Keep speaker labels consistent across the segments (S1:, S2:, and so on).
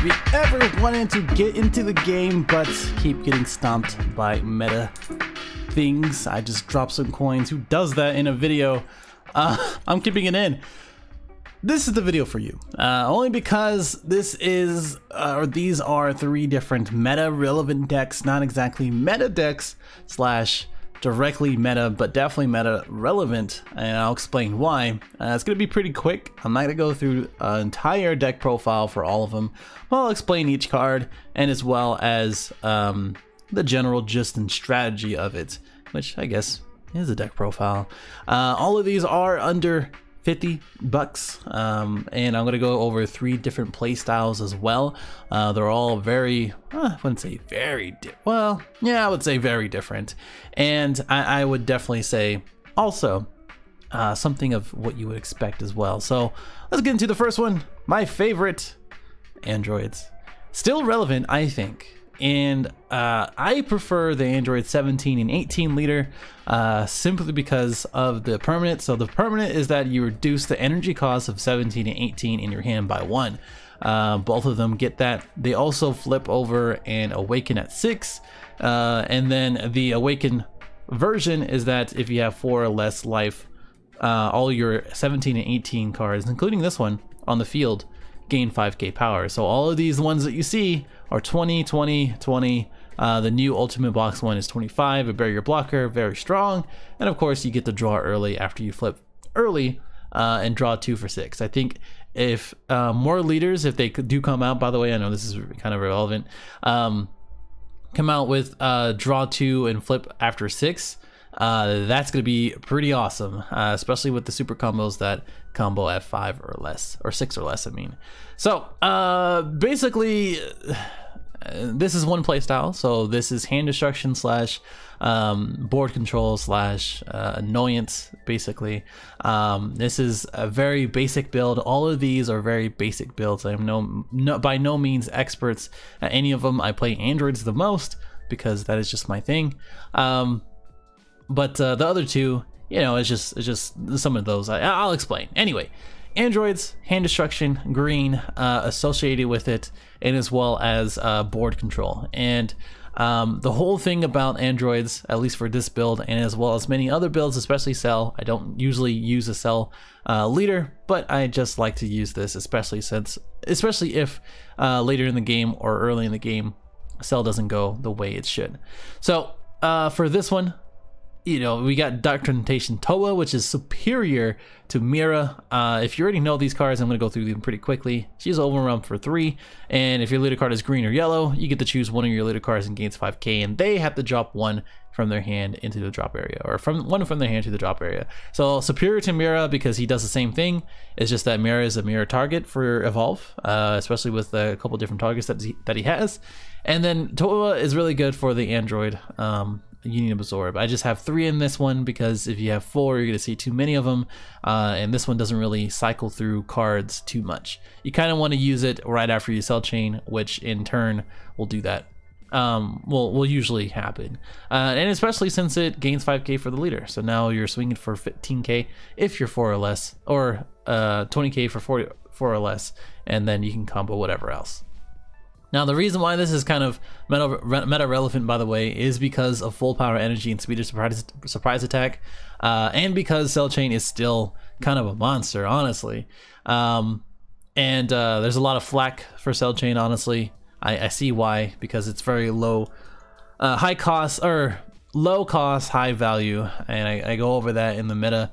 S1: you ever wanted to get into the game but keep getting stomped by meta things, I just dropped some coins. Who does that in a video? I'm keeping it in. This is the video for you, only because this is, or these are 3 different meta relevant decks, not exactly meta decks slash directly meta, but definitely meta relevant, and I'll explain why. It's going to be pretty quick. I'm not going to go through an entire deck profile for all of them. I'll explain each card, and as well as the general gist and strategy of it, which I guess is a deck profile. All of these are under $50, and I'm gonna go over 3 different play styles as well. They're all very, I wouldn't say very, well, yeah, I would say very different, and I would definitely say also something of what you would expect as well. So let's get into the first one. My favorite, androids. Still relevant, I think. And I prefer the Android 17 and 18 leader simply because of the permanent. So the permanent is that you reduce the energy cost of 17 and 18 in your hand by 1. Both of them get that. They also flip over and awaken at 6. And then the awaken version is that if you have 4 or less life, all your 17 and 18 cards, including this one, on the field, gain 5k power. So all of these ones that you see are 20, 20, 20. The new ultimate box one is 25, a barrier blocker, very strong. And of course you get to draw early after you flip early and draw 2 for 6. I think if more leaders, if they do come out, by the way, I know this is kind of irrelevant, come out with draw 2 and flip after 6, that's going to be pretty awesome, especially with the super combos that combo at 5 or less, or 6 or less, I mean. So basically this is one play style. So this is hand destruction slash board control slash annoyance, basically. This is a very basic build. All of these are very basic builds. I am by no means experts at any of them. I play androids the most because that is just my thing. But the other 2, you know, it's just some of those. I'll explain. Anyway, androids, hand destruction, green, associated with it, and as well as board control. And the whole thing about androids, at least for this build, and as well as many other builds, especially Cell. I don't usually use a Cell leader, but I just like to use this, especially if later in the game or early in the game, Cell doesn't go the way it should. So for this one, you know, we got Doctrination Toa, which is superior to Mira. If you already know these cards, I'm going to go through them pretty quickly. She's overrun for 3, and if your leader card is green or yellow, you get to choose one of your leader cards and gains 5k, and they have to drop 1 from their hand into the drop area, or one from their hand to the drop area. So superior to Mira because he does the same thing. It's just that Mira is a mirror target for Evolve, especially with a couple different targets that he has. And then Toa is really good for the Android. You need to absorb. I just have 3 in this one because if you have 4, you're gonna see too many of them, and this one doesn't really cycle through cards too much. You kind of want to use it right after you Cell Chain, which in turn will do that. Will usually happen, and especially since it gains 5k for the leader. So now you're swinging for 15k if you're 4 or less, or 20k for 4 or less, and then you can combo whatever else. Now, the reason why this is kind of meta relevant, by the way, is because of full power energy and speed of surprise attack, and because Cell Chain is still kind of a monster, honestly. There's a lot of flack for Cell Chain, honestly. I see why, because it's very low, high cost, or low cost, high value, and I go over that in the meta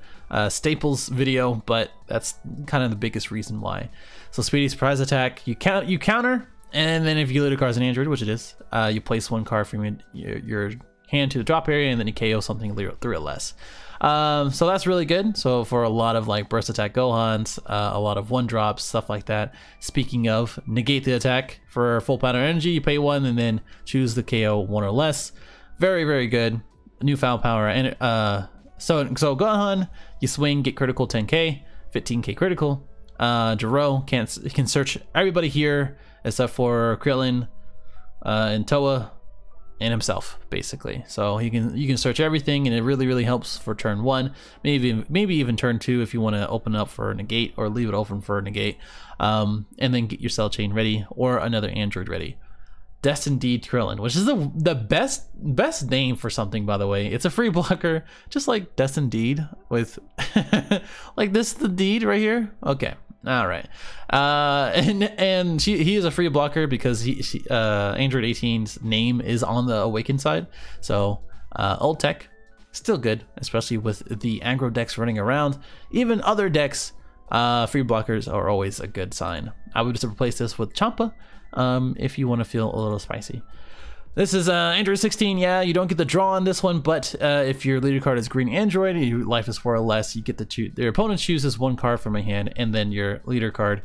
S1: staples video, but that's kind of the biggest reason why. So speedy surprise attack, you counter. And then if you leader cards an android, which it is, you place 1 card from your hand to the drop area, and then you KO something 3 or less. So that's really good. So for a lot of like burst attack Gohans, a lot of 1-drops, stuff like that. Speaking of, negate the attack for full power energy, you pay 1 and then choose the KO 1 or less. Very, very good. New foul power. And so Gohan, you swing, get critical 10k, 15k critical. Jiro can search everybody here except for Krillin and Toa, and himself, basically. So you can search everything, and it really helps for turn 1, maybe even turn 2 if you want to open up for a negate or leave it open for a negate, and then get your cell chain ready or another android ready. Destined Krillin, which is the best name for something, by the way. It's a free blocker, just like Destined with like this, the deed right here. Okay, all right. And he is a free blocker because Android 18's name is on the Awakened side. So old tech, still good, especially with the aggro decks running around. Even other decks, free blockers are always a good sign. I would just replace this with Champa. If you want to feel a little spicy. This is Android 16. Yeah, you don't get the draw on this one, but if your leader card is green android and your life is 4 or less, you get to choose. Your opponent chooses 1 card from a hand, and then your leader card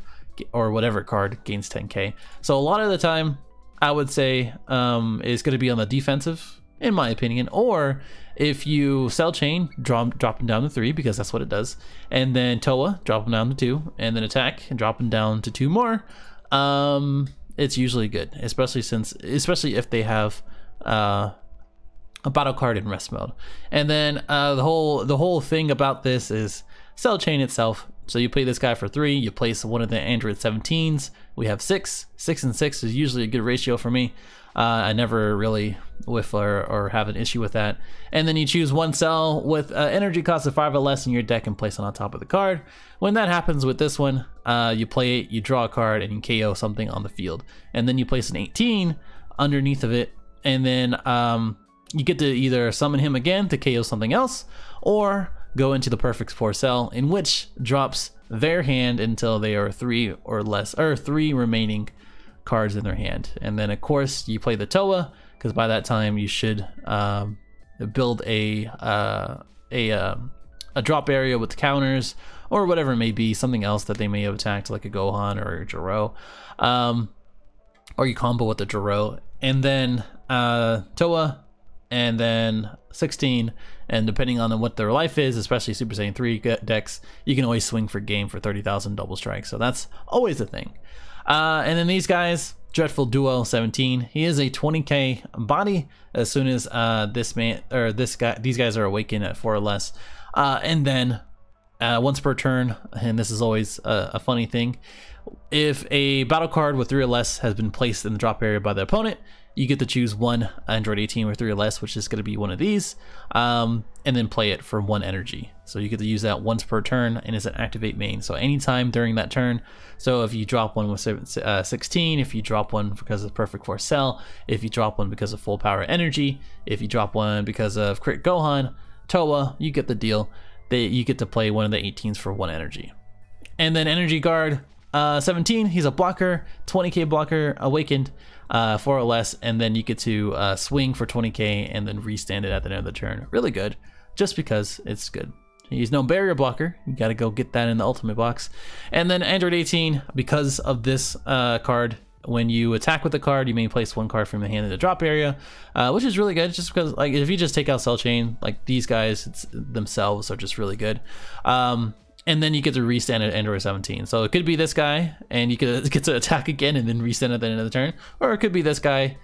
S1: or whatever card gains 10k. So a lot of the time, I would say is going to be on the defensive, in my opinion. Or if you cell chain, drop them down to 3 because that's what it does, and then Toa, drop them down to 2, and then attack and drop them down to 2 more. It's usually good, especially if they have a battle card in rest mode. And then the whole thing about this is cell chain itself. So you play this guy for 3, you place one of the Android 17s. We have 6 and 6 is usually a good ratio for me. I never really whiff or have an issue with that. And then you choose 1 cell with energy cost of 5 or less in your deck and place it on top of the card. When that happens with this one, you play it, you draw a card, and you KO something on the field. And then you place an 18 underneath of it, and then you get to either summon him again to KO something else, or go into the perfect 4 cell, in which drops their hand until they are 3 or less, or 3 remaining cards in their hand. And then of course you play the Toa, because by that time you should build a drop area with counters or whatever it may be, something else that they may have attacked, like a Gohan or a Jiro, or you combo with the Jiro, and then Toa, and then 16, and depending on what their life is, especially Super Saiyan 3 decks, you can always swing for game for 30,000 double strike. So that's always a thing. And then these guys, Dreadful Duo 17, he is a 20k body as soon as these guys are awakened at 4 or less. And then once per turn, and this is always a funny thing, if a battle card with 3 or less has been placed in the drop area by the opponent, you get to choose 1 Android 18 with 3 or less, which is going to be one of these, and then play it for 1 energy. So you get to use that once per turn, and it's an activate main. So anytime during that turn, so if you drop one with 16, if you drop one because of perfect 4 cell, if you drop one because of full power energy, if you drop one because of crit Gohan, Toa, you get the deal. You get to play one of the 18s for 1 energy. And then Energy Guard 17, he's a blocker, 20k blocker, awakened, 4 or less, and then you get to swing for 20k and then restand it at the end of the turn. Really good, just because it's good. He's no barrier blocker, you gotta go get that in the ultimate box. And then Android 18, because of this card, when you attack with the card, you may place 1 card from the hand in the drop area, which is really good, just because like if you just take out Cell Chain, like these guys themselves are just really good. And then you get to restand at Android 17. So it could be this guy, and you could get to attack again and then restand at the end of the turn. Or it could be this guy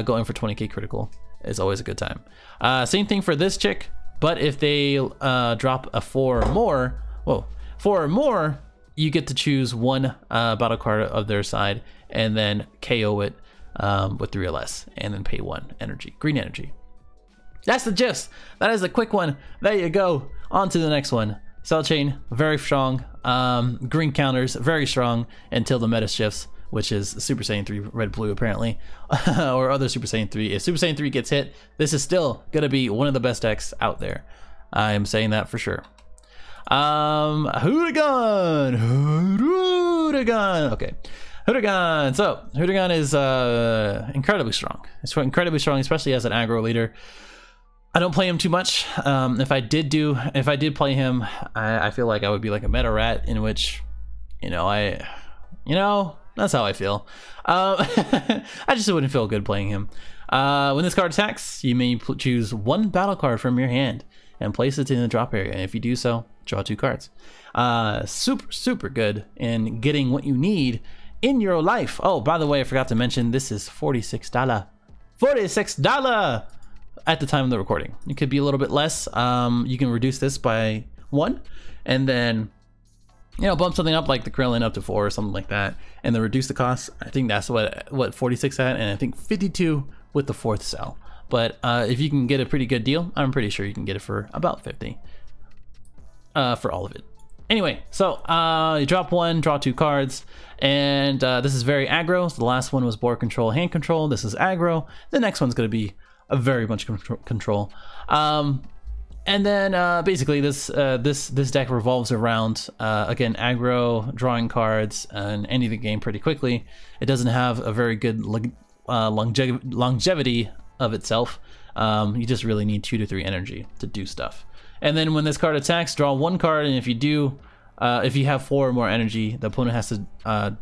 S1: going for 20k critical. It's always a good time. Same thing for this chick, but if they drop a 4 or more, you get to choose 1 battle card of their side and then KO it with 3 or less, and then pay 1 energy, green energy. That's the gist. That is a quick one. There you go. On to the next one. Cell Chain, very strong. Green counters, very strong until the meta shifts, which is Super Saiyan 3 red blue apparently, or other Super Saiyan 3. If Super Saiyan 3 gets hit, this is still gonna be one of the best decks out there. I am saying that for sure. Hoodagon. Okay, Hoodagon. So Hoodagon is incredibly strong. It's incredibly strong, especially as an aggro leader. I don't play him too much. If I did play him, I feel like I would be like a meta rat, in which, that's how I feel. I just wouldn't feel good playing him. When this card attacks, you may choose 1 battle card from your hand and place it in the drop area. And if you do so, draw 2 cards. Super good in getting what you need in your life. Oh, by the way, I forgot to mention, this is $46. $46 at the time of the recording. It could be a little bit less. You can reduce this by 1 and then, you know, bump something up like the Krillin up to 4 or something like that, and then reduce the cost. I think that's what 46 at, and I think 52 with the 4th cell. But if you can get a pretty good deal, I'm pretty sure you can get it for about 50 for all of it. Anyway, so you drop 1, draw 2 cards, and this is very aggro. So the last one was board control, hand control. This is aggro. The next one's going to be a very much control. And then basically this deck revolves around again aggro, drawing cards, and ending the game pretty quickly. It doesn't have a very good longevity of itself. You just really need 2 to 3 energy to do stuff. And then when this card attacks, draw 1 card, and if you do, if you have 4 or more energy, the opponent has to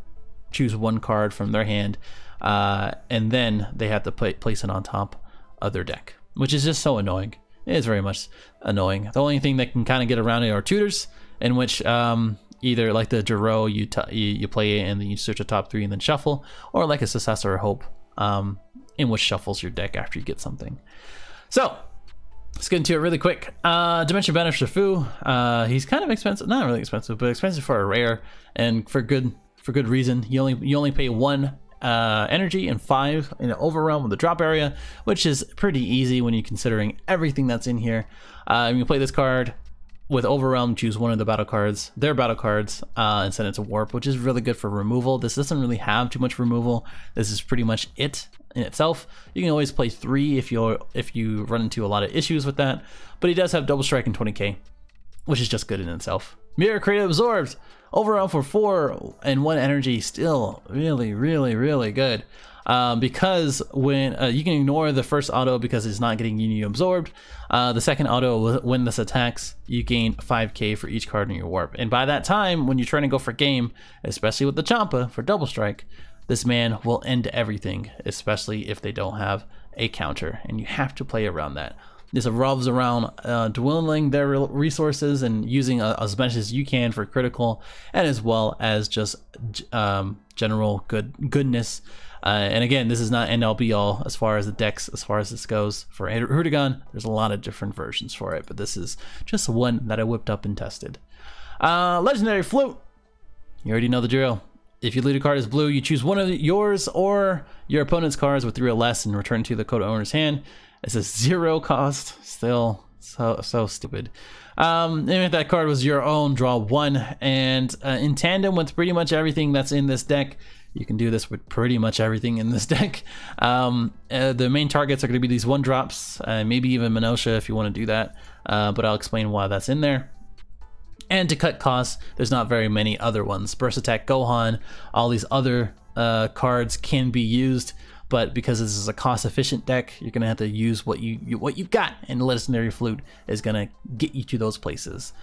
S1: choose 1 card from their hand, and then they have to place it on top of their deck, which is just so annoying. It is very much annoying. The only thing that can kind of get around it are tutors, in which either like the Jiro, you play it and then you search the top 3 and then shuffle, or like a Successor or Hope, in which shuffles your deck after you get something. So let's get into it really quick. Dimension Banner Shifu. He's kind of expensive, not really expensive, but expensive for a rare, and for good reason. You only pay 1 energy and 5 in an overwhelm with the drop area, which is pretty easy when you're considering everything that's in here. You play this card with overwhelm, choose 1 of the battle cards, their battle cards, and send it to warp, which is really good for removal. This doesn't really have too much removal. This is pretty much it in itself. You can always play 3 if you run into a lot of issues with that, but he does have double strike and 20k, which is just good in itself. Mirror Creative Absorbed. Overall for 4 and 1 energy, still really good. Because when you can ignore the first auto because it's not getting you absorbed. The second auto, when this attacks, you gain 5k for each card in your warp. And by that time, when you're trying to go for game, especially with the Champa for double strike, this man will end everything, especially if they don't have a counter, and you have to play around that. This revolves around dwindling their resources and using as much as you can for critical, and as well as just general goodness. And again, this is not end all be all as far as the decks, as far as this goes. For Rudigan, there's a lot of different versions for it, but this is just one that I whipped up and tested. Legendary Flute. You already know the drill. If your leader card is blue, you choose one of yours or your opponent's cards with 3 or less and return to the code owner's hand. It's a 0 cost, still so stupid. And if that card was your own, draw 1. And in tandem with pretty much everything that's in this deck, you can do this with pretty much everything in this deck. The main targets are going to be these 1-drops, maybe even Minosha if you want to do that, but I'll explain why that's in there. And to cut costs, there's not very many other ones. Burst Attack Gohan, all these other cards can be used, but because this is a cost-efficient deck, you're gonna have to use what you've got, and Legendary Flute is gonna get you to those places.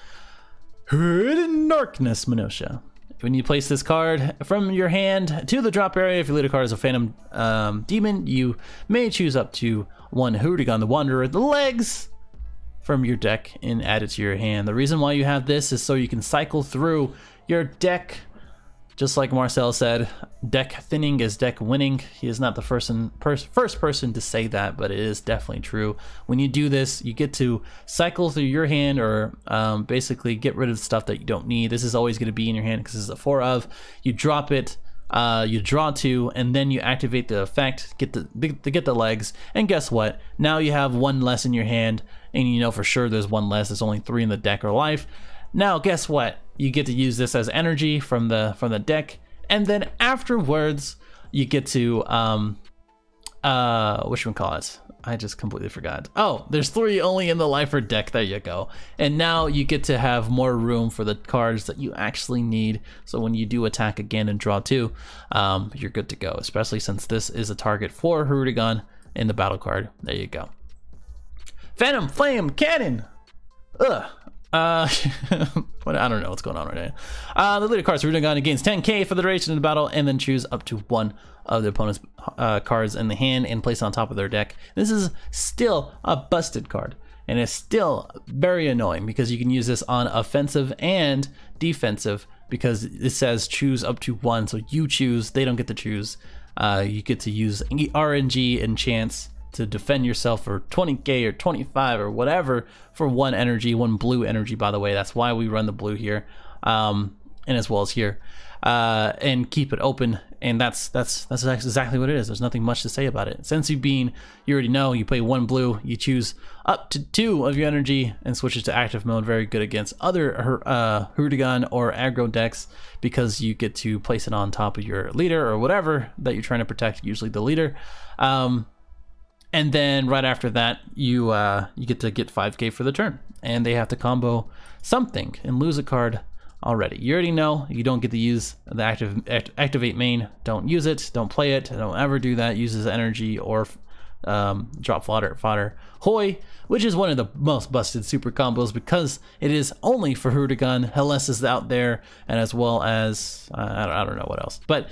S1: Hidden Darkness Minosha. When you place this card from your hand to the drop area, if your leader card is a Phantom Demon, you may choose up to 1 Rudigan the Wanderer, the legs from your deck, and add it to your hand. The reason why you have this is so you can cycle through your deck. Just like Marcel said, deck thinning is deck winning. He is not the first person to say that, but it is definitely true. When you do this, you get to cycle through your hand, or basically get rid of stuff that you don't need. This is always going to be in your hand because it's a 4 of. You drop it, you draw 2, and then you activate the effect, get the legs, and guess what? Now you have 1 less in your hand, and you know for sure there's 1 less. There's only 3 in the deck or life. Now guess what? You get to use this as energy from the deck, and then afterwards you get to whatchamacallit? I just completely forgot. Oh, there's 3 only in the lifer deck. There you go. And now you get to have more room for the cards that you actually need. So when you do attack again and draw 2, you're good to go. Especially since this is a target for Rudigan in the battle card. There you go. Phantom Flame Cannon. Ugh. I don't know what's going on right now. The leader card's Rudigan gains 10k for the duration of the battle, and then choose up to 1 of the opponent's cards in the hand and place it on top of their deck. This is still a busted card, and it's still very annoying because you can use this on offensive and defensive because it says choose up to 1, so you choose, they don't get to choose. You get to use RNG and chance to defend yourself for 20k or 25 or whatever for 1 energy, 1 blue energy, by the way. That's why we run the blue here, and as well as here, and keep it open. And that's exactly what it is. There's nothing much to say about it. Senzu Bean, you already know, you play 1 blue, you choose up to 2 of your energy and switch it to active mode. Very good against other Hurrigan or aggro decks, because you get to place it on top of your leader or whatever that you're trying to protect, usually the leader. And then right after that, you get to get 5k for the turn, and they have to combo something and lose a card already. You already know you don't get to use the activate main. Don't use it. Don't play it. Don't ever do that. Uses energy or drop fodder. Hoi, which is one of the most busted super combos because it is only for Hurrigan. Hellas is out there, and as well as I don't know what else. But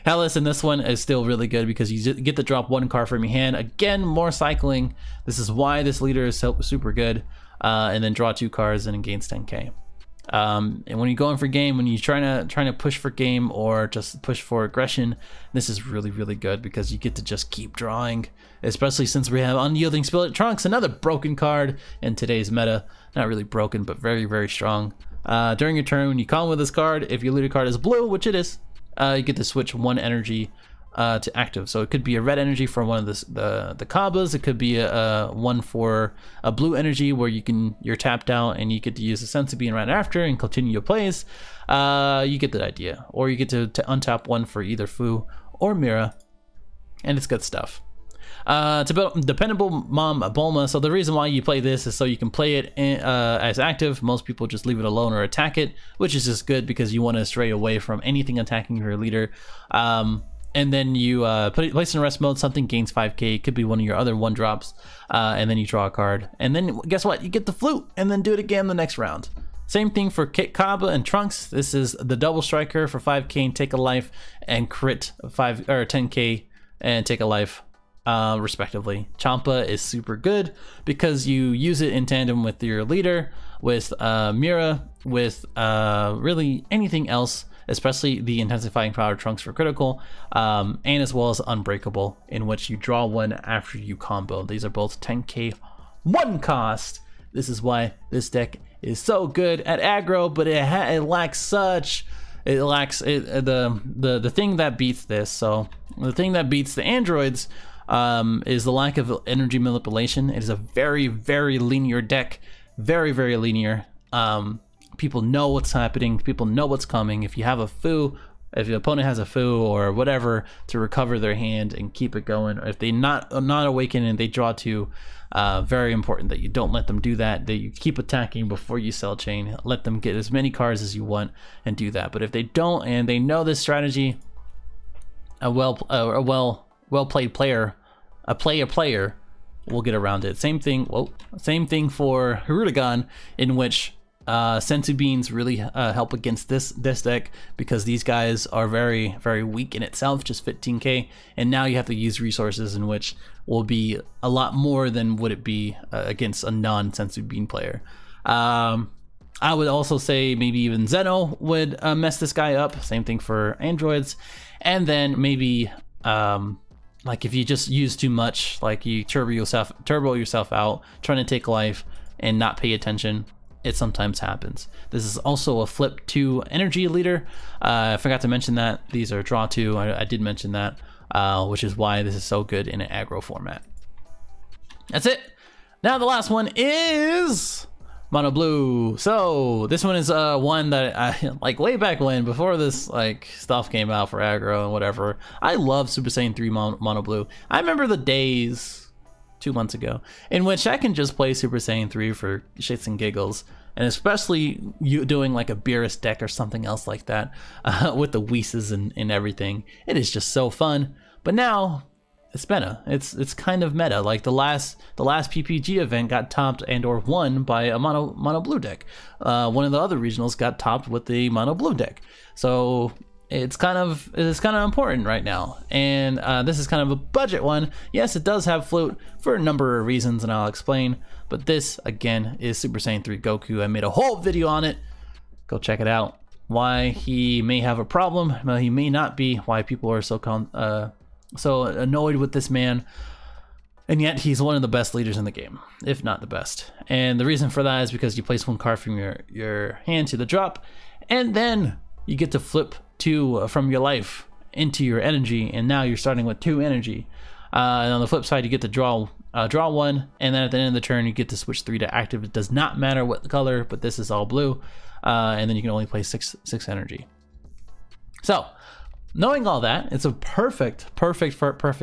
S1: Hellas in this one is still really good because you get to drop 1 card from your hand. Again, more cycling. This is why this leader is super good. And then draw 2 cards and it gains 10k. And when you're going for game, when you're trying to push for game or just push for aggression, this is really good because you get to just keep drawing, especially since we have Unyielding Spilitt Trunks, another broken card in today's meta. Not really broken, but very strong. During your turn, when you combo with this card, if your leader card is blue, which it is, you get to switch 1 energy to active. So it could be a red energy for one of the combos. It could be a one for a blue energy where you're tapped out and you get to use the Senzu Bean right after and continue your plays. You get that idea. Or you get to untap 1 for either Fu or Mira, and it's good stuff. It's about dependable Mom Bulma. So the reason why you play this is so you can play it as active. Most people just leave it alone or attack it, which is just good because you want to stray away from anything attacking your leader. And then you place in rest mode, something gains 5k. It could be one of your other 1-drops, and then you draw a card. And then guess what? You get the flute, and then do it again the next round. Same thing for Kaba and Trunks. This is the double striker for 5k and take a life, and crit 5 or 10k and take a life, respectively. Champa is super good because you use it in tandem with your leader, with Mira, with really anything else, especially the intensifying power Trunks for critical, and as well as Unbreakable, in which you draw 1 after you combo. These are both 10k 1 cost. This is why this deck is so good at aggro, but it lacks the thing that beats this. So the thing that beats the androids is the lack of energy manipulation. It is a very linear deck, very linear. People know what's happening. People know what's coming. If you have a Fu, if your opponent has a Fu or whatever to recover their hand and keep it going, or if they not awaken and they draw 2, very important that you don't let them do that. That you keep attacking before you cell chain. Let them get as many cards as you want and do that. But if they don't and they know this strategy, a well played player, a player will get around it. Same thing for Hurrigan, in which Senzu Beans really help against this deck because these guys are very weak in itself, just 15k, and now you have to use resources in which will be a lot more than would it be against a non-Senzu Bean player. I would also say maybe even Zeno would mess this guy up. Same thing for androids. And then maybe like if you just use too much, like you turbo yourself out trying to take life and not pay attention, it sometimes happens. This is also a flip 2 energy leader. I forgot to mention that. These are draw 2. I did mention that, which is why this is so good in an aggro format. That's it. Now the last one is Mono Blue. So this one is one that I like way back when, before this like stuff came out for aggro and whatever. I love Super Saiyan 3 Mono Blue. I remember the days 2 months ago in which I can just play Super Saiyan 3 for shits and giggles, and especially you doing like a Beerus deck or something else like that with the Whis and everything. It is just so fun. But now it's meta. It's kind of meta. Like the last PPG event got topped and or won by a mono blue deck. One of the other regionals got topped with the mono blue deck. So it's kind of important right now, and this is kind of a budget one. Yes, it does have flute for a number of reasons, and I'll explain. But this again is Super Saiyan 3 Goku. I made a whole video on it. Go check it out. why he may have a problem, he may not be, why people are so annoyed with this man. And yet he's one of the best leaders in the game, if not the best. And the reason for that is because you place one card from your hand to the drop, and then you get to flip two from your life into your energy, and now you're starting with 2 energy. And on the flip side, you get to draw one, and then at the end of the turn, you get to switch 3 to active. It does not matter what color, but this is all blue. And then you can only play 6 energy. So, knowing all that, it's a perfect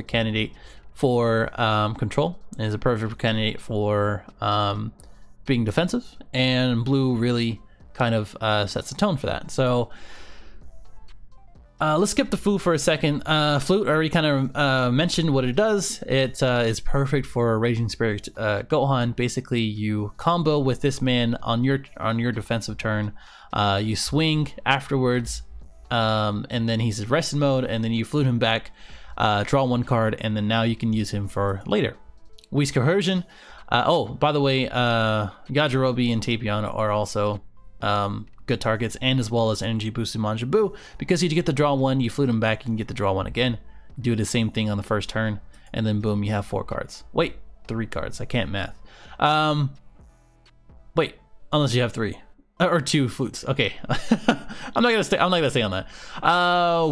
S1: candidate for control. It is a perfect candidate for being defensive, and blue really kind of sets the tone for that. So let's skip the foo for a second. Flute, I already kind of mentioned what it does. It is perfect for Raging Spirit Gohan. Basically, you combo with this man on your defensive turn. You swing afterwards, and then he's in rested mode, and then you flute him back. Draw 1 card, and then now you can use him for later. Whis Coercion. Oh, by the way, Yajirobe and Tapion are also good targets, and as well as Energy Boosted Majin Buu, because you get to draw 1, you flute him back, you can get to draw 1 again. Do the same thing on the first turn, and then boom, you have 4 cards. Wait, 3 cards. I can't math. Wait, unless you have 3. Or 2 flutes. Okay. I'm not gonna stay on that.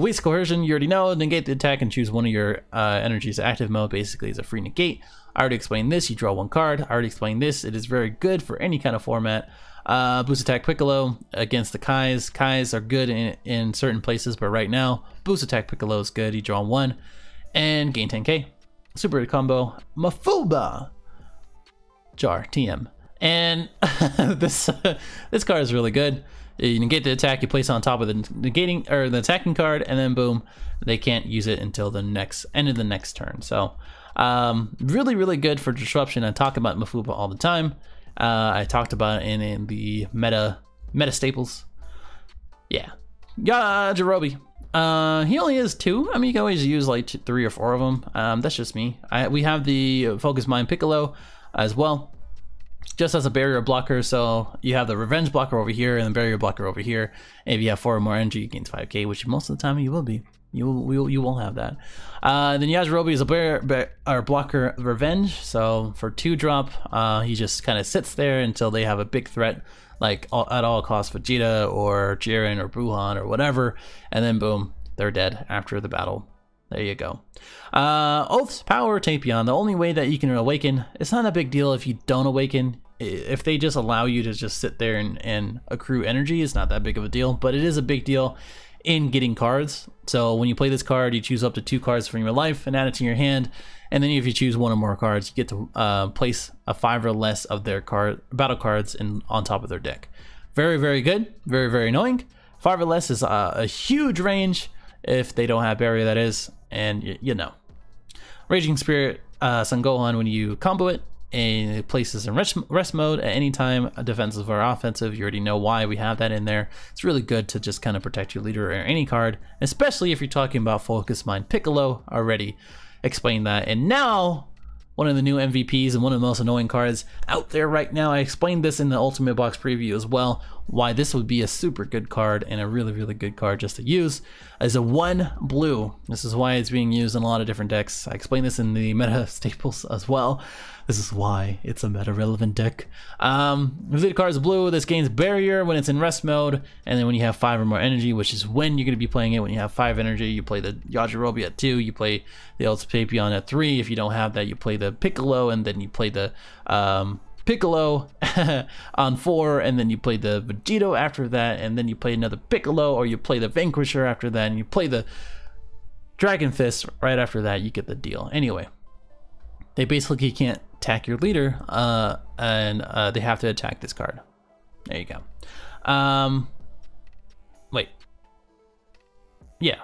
S1: Whis Coercion, you already know. Negate the attack and choose one of your energies active mode. Basically, it's a free negate. I already explained this. You draw 1 card. I already explained this. It is very good for any kind of format. Boost attack Piccolo against the Kais. Kais are good in certain places, but right now, boost attack Piccolo is good. You draw 1 and gain 10k. Super combo Mafuba Jar TM. And this card is really good. You negate the attack, you place it on top of the negating or the attacking card, and then boom, they can't use it until the end of the next turn. So really good for disruption. I talk about Mafuba all the time. I talked about it in the meta staples. Yeah, Yajirobe. He only has 2. I mean, you can always use like 3 or 4 of them. That's just me. We have the Focus Mind Piccolo as well, just as a barrier blocker. So you have the revenge blocker over here and the barrier blocker over here. And if you have 4 or more energy, you gain 5k, which most of the time you will be. You will have that. Then Yajirobe is a barrier blocker revenge. So for 2 drop, he just kind of sits there until they have a big threat, like at all costs Vegeta or Jiren or Buhan or whatever, and then boom, they're dead after the battle. There you go. Oath's Power Tapion. The only way that you can awaken, it's not a big deal if you don't awaken. If they just allow you to just sit there and accrue energy, it's not that big of a deal, but it is a big deal in getting cards. So when you play this card, you choose up to 2 cards from your life and add it to your hand, and then if you choose 1 or more cards, you get to place a 5 or less of their battle cards on top of their deck. Very good. Very annoying. 5 or less is a huge range if they don't have barrier, that is, and you know. Raging Spirit Son Gohan, when you combo it, and it places in rest mode at any time, defensive or offensive. You already know why we have that in there. It's really good to just kind of protect your leader or any card, especially if you're talking about Focus Mind Piccolo. Already explained that. And now, one of the new MVPs and one of the most annoying cards out there right now. I explained this in the Ultimate Box preview as well, why this would be a super good card and a really good card just to use, as a 1 blue. This is why it's being used in a lot of different decks. I explained this in the meta staples as well. This is why it's a meta relevant deck. If the card is blue, this gains barrier when it's in rest mode, and then when you have 5 or more energy, which is when you're going to be playing it. When you have 5 energy, you play the Yajirobe at 2, you play the Ultimate Tapion at 3. If you don't have that, you play the Piccolo, and then you play the Piccolo on 4, and then you play the Vegito after that, and then you play another Piccolo, or you play the Vanquisher after that, and you play the Dragon Fist right after that. You get the deal. Anyway, they basically can't attack your leader, and they have to attack this card. There you go. Wait. Yeah.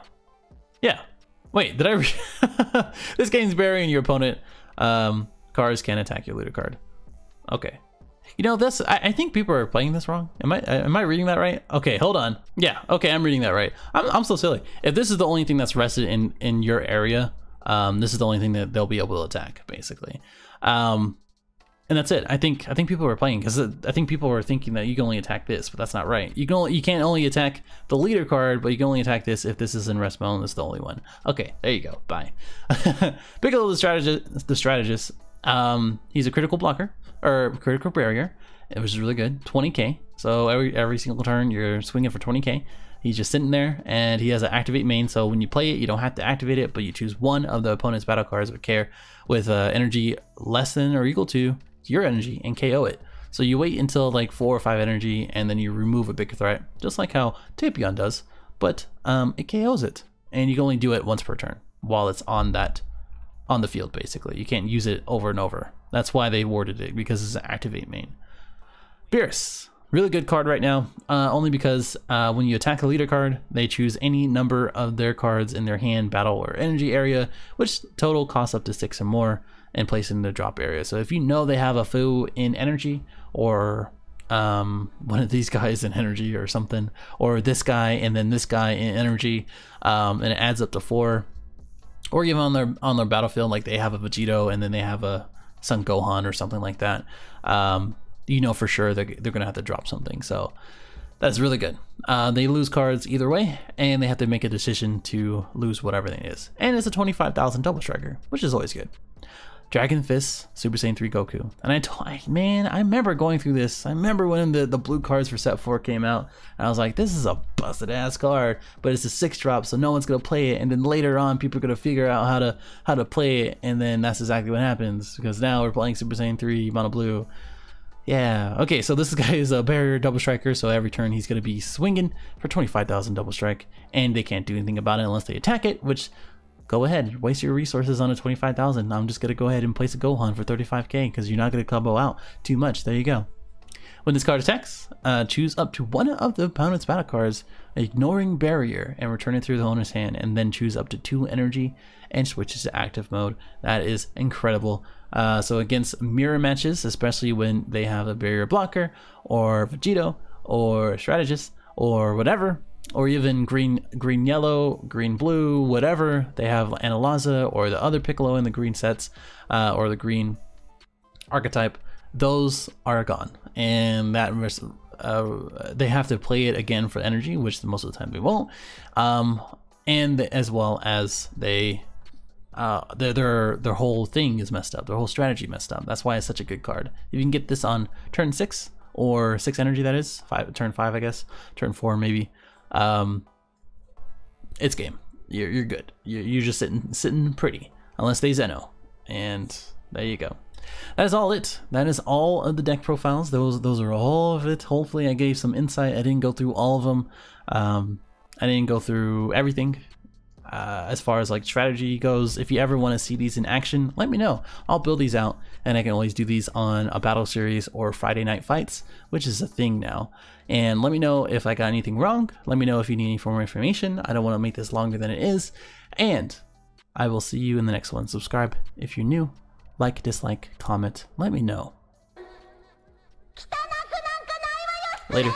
S1: Wait, did I this game's burying your opponent. Cards can attack your leader card. Okay. You know, this, I think people are playing this wrong. Am I reading that right? Okay, hold on. Yeah, okay, I'm reading that right. I'm so silly. If this is the only thing that's rested in your area, this is the only thing that they'll be able to attack, basically. And that's it. I think people were playing because I think people were thinking that you can only attack this, but that's not right. You can't only attack the leader card, but you can only attack this if this is in rest mode and it's the only one. Okay, there you go. Bye. Piccolo the strategist. He's a critical blocker or critical barrier. It was really good. 20k. So every single turn you're swinging for 20k. He's just sitting there, and he has an activate main, so when you play it, you don't have to activate it, but you choose one of the opponent's battle cards with energy less than or equal to your energy and KO it. So you wait until like 4 or 5 energy, and then you remove a big threat, just like how Tapion does, but it KOs it, and you can only do it once per turn while it's on the field, basically. You can't use it over and over. That's why they worded it, because it's an activate main. Beerus. Really good card right now, only because when you attack a leader card, they choose any number of their cards in their hand, battle, or energy area, which total costs up to 6 or more, and place it in the drop area. So if you know they have a Fu in energy, or one of these guys in energy or something, or this guy and then this guy in energy, and it adds up to 4, or even on their battlefield, like they have a Vegito and then they have a Son Gohan or something like that, you know for sure they're gonna have to drop something. So that's really good. They lose cards either way, and they have to make a decision to lose whatever it is. And it's a 25,000 double striker, which is always good. Dragon Fist, Super Saiyan 3 Goku. And man, I remember going through this. I remember when the blue cards for set 4 came out, and I was like, this is a busted ass card, but it's a 6-drop, so no one's gonna play it. And then later on, people are gonna figure out how to play it, and then that's exactly what happens, because now we're playing Super Saiyan 3 Mono Blue. Yeah, okay, so this guy is a barrier double striker, so every turn he's going to be swinging for 25,000 double strike, and they can't do anything about it unless they attack it, which, go ahead, waste your resources on a 25,000. I'm just going to go ahead and place a Gohan for 35k, because you're not going to combo out too much. There you go. When this card attacks, choose up to one of the opponent's battle cards, ignoring barrier, and return it through the owner's hand, and then choose up to 2 energy and switches to active mode. That is incredible. So against mirror matches, especially when they have a barrier blocker, or Vegito, or strategist, or whatever, or even green yellow, green blue, whatever, they have Analaza or the other Piccolo in the green sets, or the green archetype, those are gone. And that they have to play it again for energy, which most of the time they won't, and as well as they their whole thing is messed up, their whole strategy messed up. That's why it's such a good card. If you can get this on turn 6 or 6 energy, that is turn 5, I guess, turn 4 maybe, it's game. You're good. You're just sitting pretty, unless they Zeno, and there you go. That is all it. That is all of the deck profiles. Those are all of it. Hopefully I gave some insight. I didn't go through all of them. I didn't go through everything. As far as like strategy goes, if you ever want to see these in action, let me know. I'll build these out, and I can always do these on a battle series or Friday night fights, which is a thing now. And let me know if I got anything wrong. Let me know if you need any more information. I don't want to make this longer than it is. And I will see you in the next one. Subscribe if you're new. Like, dislike, comment. Let me know. Later.